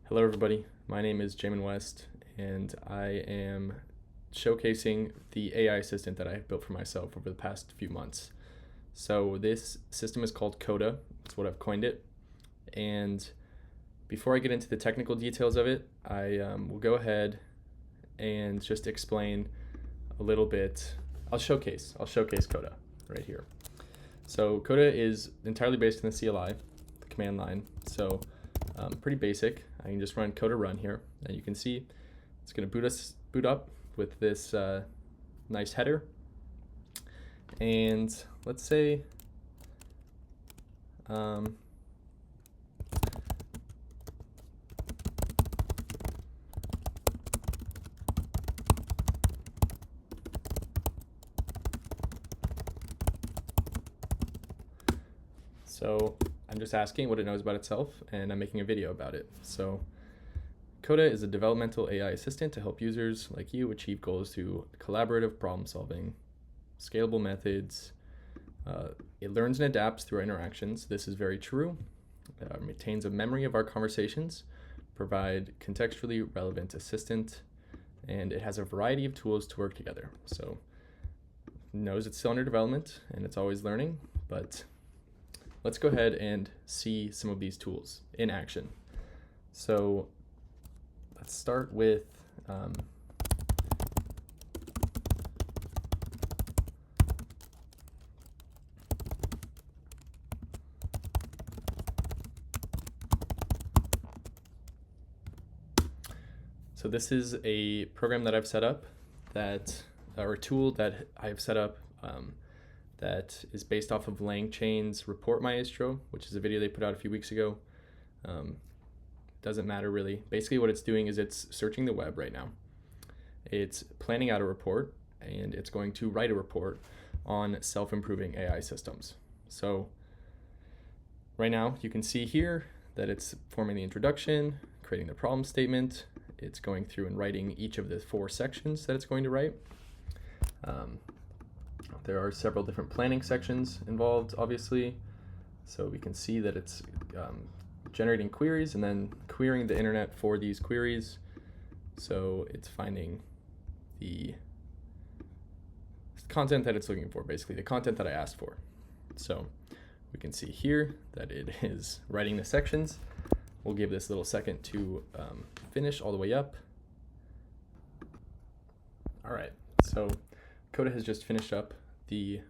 Hello everybody, my name is Jamin West and I am showcasing the AI assistant that I have built for myself over the past few months. So this system is called KOTA, that's what I've coined it, and before I get into the technical details of it, I will go ahead and just explain a little bit. I'll showcase KOTA right here. So KOTA is entirely based in the CLI, the command line, so pretty basic. I can just run KOTA run here, and you can see it's going to boot up with this nice header. And let's say so I'm just asking what it knows about itself, and I'm making a video about it. So KOTA is a developmental AI assistant to help users like you achieve goals through collaborative problem solving, scalable methods. It learns and adapts through our interactions. This is very true. Maintains a memory of our conversations, provide contextually relevant assistant, and it has a variety of tools to work together. So it knows it's still under development and it's always learning, but let's go ahead and see some of these tools in action. So let's start with so this is a program that I've set up or a tool that I've set up that is based off of LangChain's Report Maestro, which is a video they put out a few weeks ago. Doesn't matter really. Basically what it's doing is it's searching the web right now. It's planning out a report, and it's going to write a report on self-improving AI systems. So right now you can see here that it's forming the introduction, creating the problem statement. It's going through and writing each of the 4 sections that it's going to write. There are several different planning sections involved, obviously. So we can see that it's generating queries and then querying the internet for these queries. So it's finding the content that it's looking for, basically the content that I asked for. So we can see here that it is writing the sections. We'll give this a little second to finish all the way up. All right, so KOTA has just finished up the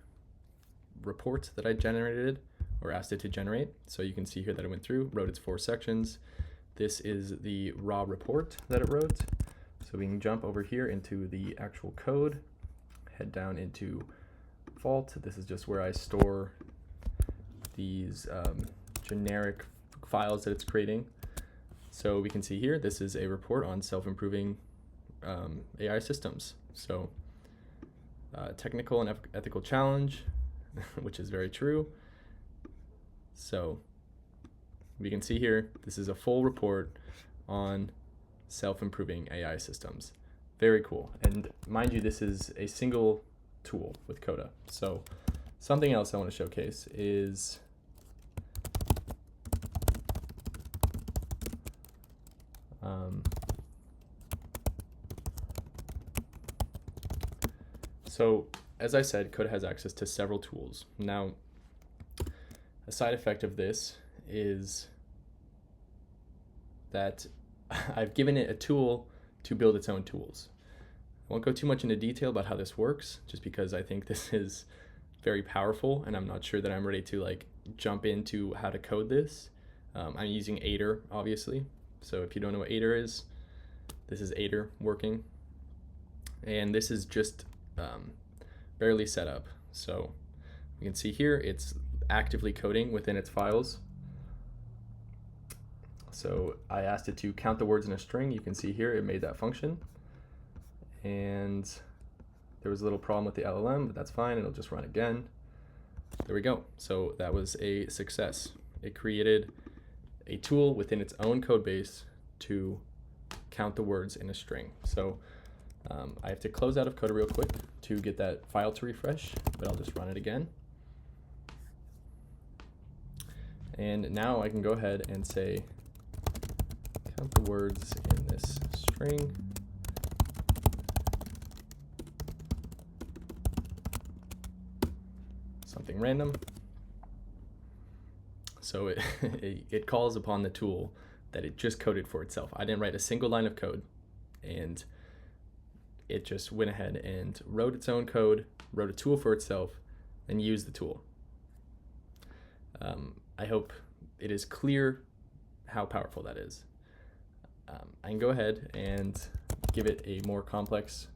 report that I generated or asked it to generate. So you can see here that it went through, wrote its 4 sections. This is the raw report that it wrote. So we can jump over here into the actual code, head down into Vault. This is just where I store these generic files that it's creating. So we can see here, this is a report on self-improving AI systems. So technical and ethical challenge, which is very true. So we can see here, this is a full report on self-improving AI systems. Very cool. And mind you, this is a single tool with KOTA. So something else I want to showcase is so as I said, KOTA has access to several tools. Now, a side effect of this is that I've given it a tool to build its own tools. I won't go too much into detail about how this works, just because I think this is very powerful and I'm not sure that I'm ready to jump into how to code this. I'm using Aider, obviously. So if you don't know what Aider is, this is Aider working. And this is just barely set up. So you can see here, it's actively coding within its files. So I asked it to count the words in a string. You can see here it made that function. And there was a little problem with the LLM, but that's fine. It'll just run again. There we go. So that was a success. It created a tool within its own code base to count the words in a string. So I have to close out of KOTA real quick to get that file to refresh, but I'll just run it again. And now I can go ahead and say count the words in this string. Something random. So it calls upon the tool that it just coded for itself. I didn't write a single line of code, and it just went ahead and wrote its own code, wrote a tool for itself, and used the tool. I hope it is clear how powerful that is. I can go ahead and give it a more complex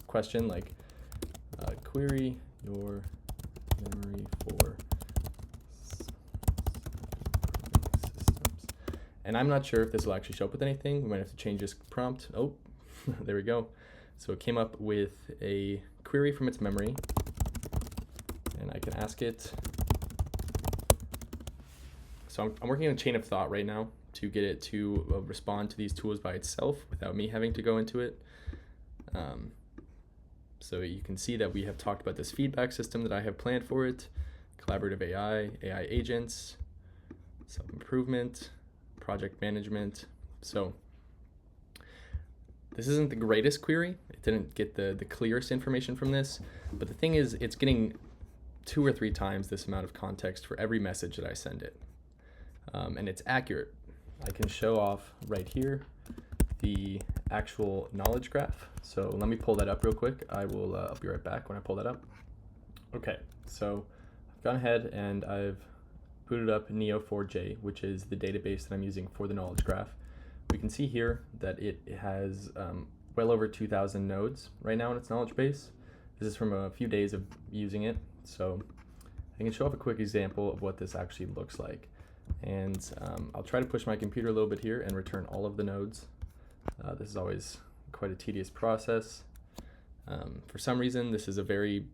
question like query your memory for systems. And I'm not sure if this will actually show up with anything. We might have to change this prompt. Oh, there we go. So it came up with a query from its memory, and I can ask it. So I'm working on a chain of thought right now to get it to respond to these tools by itself without me having to go into it. So you can see that we have talked about this feedback system that I have planned for it, collaborative AI, AI agents, self-improvement, project management. So this isn't the greatest query. It didn't get the clearest information from this, but the thing is it's getting 2 or 3 times this amount of context for every message that I send it. And it's accurate. I can show off right here the actual knowledge graph. So let me pull that up real quick. I'll be right back when I pull that up. Okay, so I've gone ahead and I've booted up Neo4j, which is the database that I'm using for the knowledge graph. We can see here that it has well over 2,000 nodes right now in its knowledge base. This is from a few days of using it. So I can show off a quick example of what this actually looks like. And I'll try to push my computer a little bit here and return all of the nodes. This is always quite a tedious process. For some reason, this is a very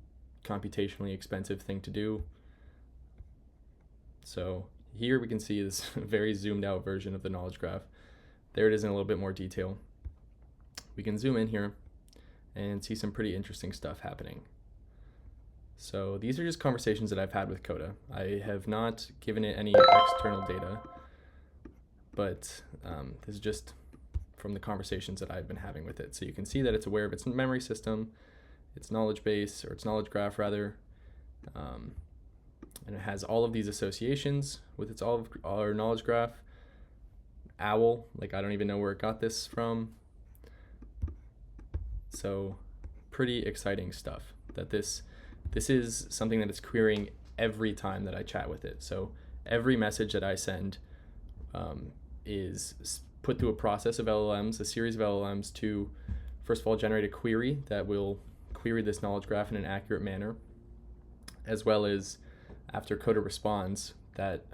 computationally expensive thing to do. So here we can see this very zoomed out version of the knowledge graph. There it is in a little bit more detail. We can zoom in here and see some pretty interesting stuff happening. So these are just conversations that I've had with KOTA. I have not given it any external data, but this is just from the conversations that I've been having with it. So you can see that it's aware of its memory system, its knowledge base, or its knowledge graph rather, and it has all of these associations with its all our knowledge graph. OWL, like I don't even know where it got this from. So pretty exciting stuff that this is something that it's querying every time that I chat with it. So every message that I send is put through a process of LLMs, a series of LLMs to, first of all, generate a query that will query this knowledge graph in an accurate manner, as well as after KOTA responds, that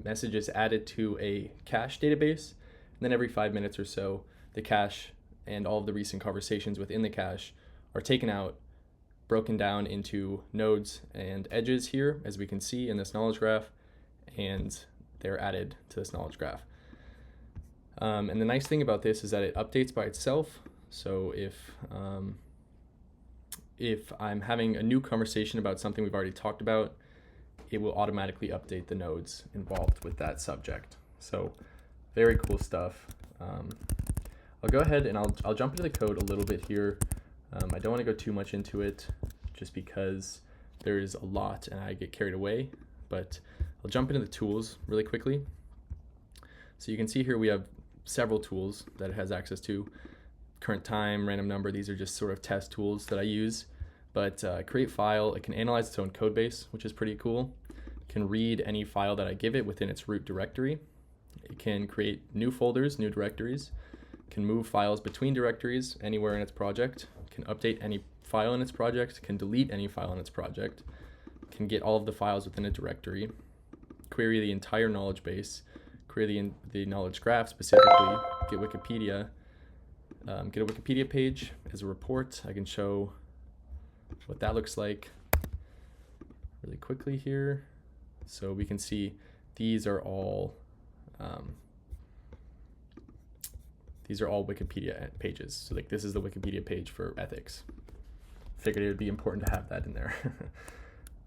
message is added to a cache database, and then every 5 minutes or so, the cache and all of the recent conversations within the cache are taken out, broken down into nodes and edges here, as we can see in this knowledge graph, and they're added to this knowledge graph. And the nice thing about this is that it updates by itself. So if I'm having a new conversation about something we've already talked about, it will automatically update the nodes involved with that subject. So very cool stuff. I'll go ahead and I'll jump into the code a little bit here. I don't want to go too much into it just because there is a lot and I get carried away, but I'll jump into the tools really quickly. So you can see here we have several tools that it has access to. Current time, random number, these are just sort of test tools that I use. But create file, it can analyze its own code base, which is pretty cool. It can read any file that I give it within its root directory. It can create new folders, new directories. It can move files between directories anywhere in its project. It can update any file in its project. It can delete any file in its project. It can get all of the files within a directory. Query the entire knowledge base. Query the knowledge graph specifically. Get Wikipedia. Get a Wikipedia page as a report. I can show what that looks like really quickly here. So we can see these are all Wikipedia pages. So like this is the Wikipedia page for ethics. Figured it would be important to have that in there.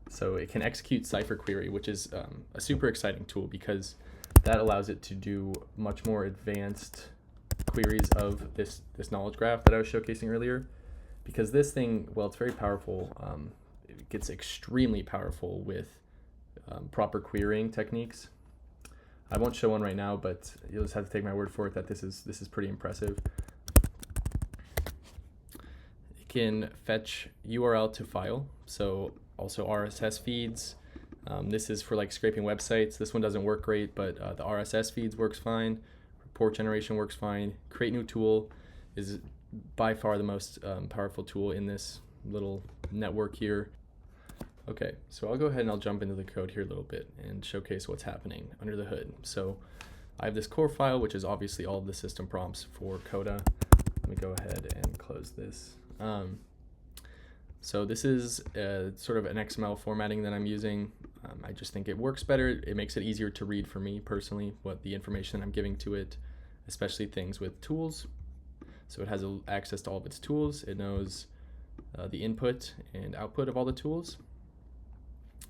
So it can execute Cypher query, which is a super exciting tool because that allows it to do much more advanced queries of this knowledge graph that I was showcasing earlier. Because this thing, well, it's very powerful. It gets extremely powerful with proper querying techniques. I won't show one right now, but you'll just have to take my word for it that this is pretty impressive. It can fetch URL to file, so also RSS feeds. This is for like scraping websites. This one doesn't work great, but the RSS feeds works fine. Report generation works fine. Create new tool is by far the most powerful tool in this little network here. Okay, so I'll go ahead and I'll jump into the code here a little bit and showcase what's happening under the hood. So I have this core file, which is obviously all of the system prompts for KOTA. Let me go ahead and close this. So this is sort of an XML formatting that I'm using. I just think it works better. It makes it easier to read for me personally, what the information I'm giving to it, especially things with tools. So it has access to all of its tools. It knows the input and output of all the tools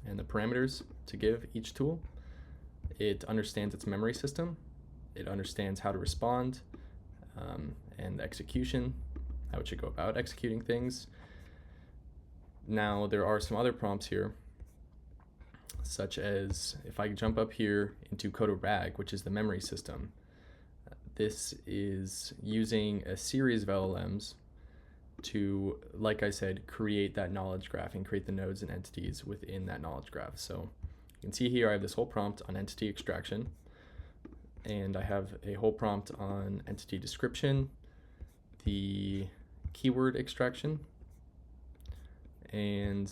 and the parameters to give each tool. It understands its memory system. It understands how to respond and the execution, how it should go about executing things. Now there are some other prompts here, such as if I jump up here into KOTA RAG, which is the memory system. This is using a series of LLMs to, like I said, create that knowledge graph and create the nodes and entities within that knowledge graph. So you can see here I have this whole prompt on entity extraction, and I have a whole prompt on entity description, the keyword extraction, and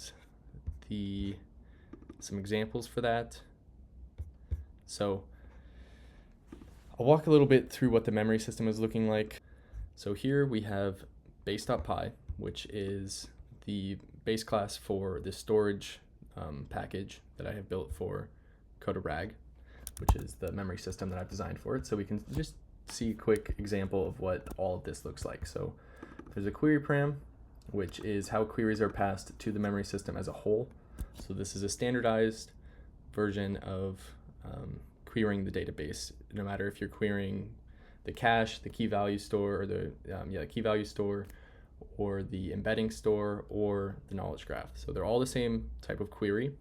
some examples for that. So I'll walk a little bit through what the memory system is looking like. So here we have base.py, which is the base class for the storage package that I have built for KOTA RAG, which is the memory system that I've designed for it. So we can just see a quick example of what all of this looks like. So there's a query param, which is how queries are passed to the memory system as a whole. So this is a standardized version of querying the database, no matter if you're querying the cache, the key value store, or the key value store, or the embedding store, or the knowledge graph. So they're all the same type of query.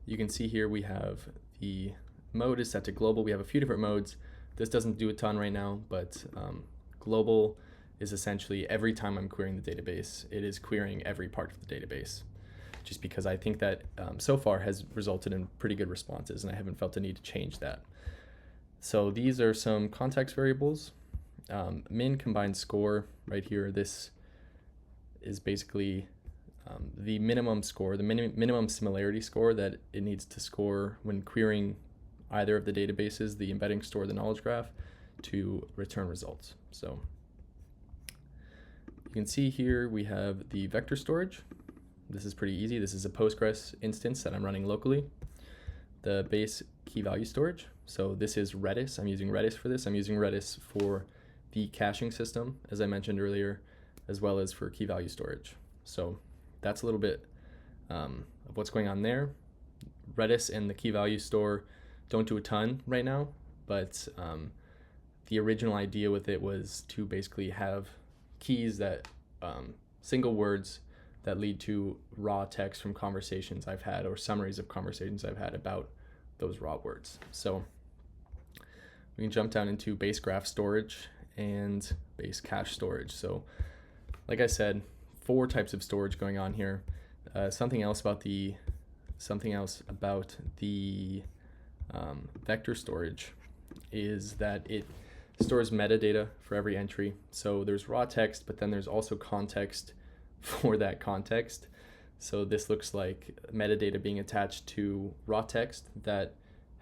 You can see here we have the mode is set to global. We have a few different modes. This doesn't do a ton right now, but global is essentially every time I'm querying the database, it is querying every part of the database, just because I think that so far has resulted in pretty good responses, and I haven't felt the need to change that. So these are some context variables. Min combined score right here. This is basically the minimum score, the minimum similarity score that it needs to score when querying either of the databases, the embedding store, the knowledge graph, to return results. So you can see here we have the vector storage. This is pretty easy. This is a Postgres instance that I'm running locally. The base key value storage. So this is Redis. I'm using Redis for this. I'm using Redis for the caching system, as I mentioned earlier, as well as for key value storage. So that's a little bit of what's going on there. Redis and the key value store don't do a ton right now, but the original idea with it was to basically have keys that single words that lead to raw text from conversations I've had or summaries of conversations I've had about those raw words. So we can jump down into base graph storage and base cache storage. So like I said, 4 types of storage going on here. Something else about the vector storage is that it stores metadata for every entry. So there's raw text, but then there's also context for that context. So this looks like metadata being attached to raw text that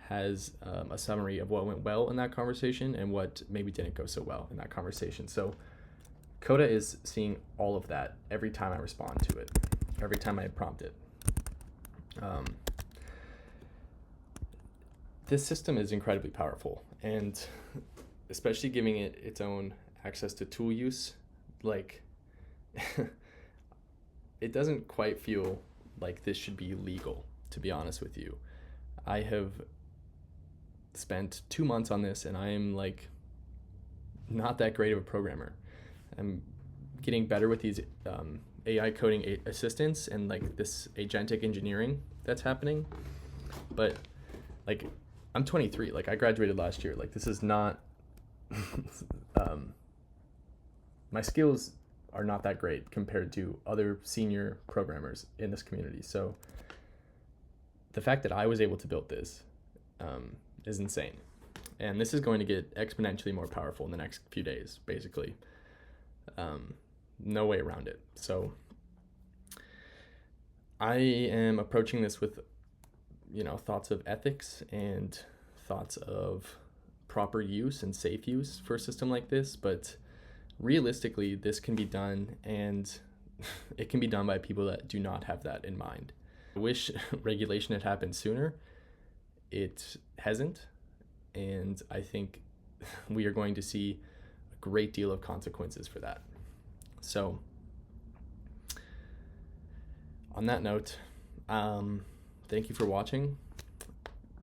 has a summary of what went well in that conversation and what maybe didn't go so well in that conversation. So KOTA is seeing all of that every time I respond to it, every time I prompt it. This system is incredibly powerful, and especially giving it its own access to tool use, like it doesn't quite feel like this should be legal, to be honest with you. I have spent 2 months on this, and I am like not that great of a programmer. I'm getting better with these AI coding assistants and like this agentic engineering that's happening. But like, I'm 23. Like, I graduated last year. Like, this is not my skills are not that great compared to other senior programmers in this community. So the fact that I was able to build this is insane. And this is going to get exponentially more powerful in the next few days, basically. No way around it. So I am approaching this with, thoughts of ethics and thoughts of proper use and safe use for a system like this. But realistically, this can be done, and it can be done by people that do not have that in mind. I wish regulation had happened sooner. It hasn't, and I think we are going to see a great deal of consequences for that. So on that note, thank you for watching.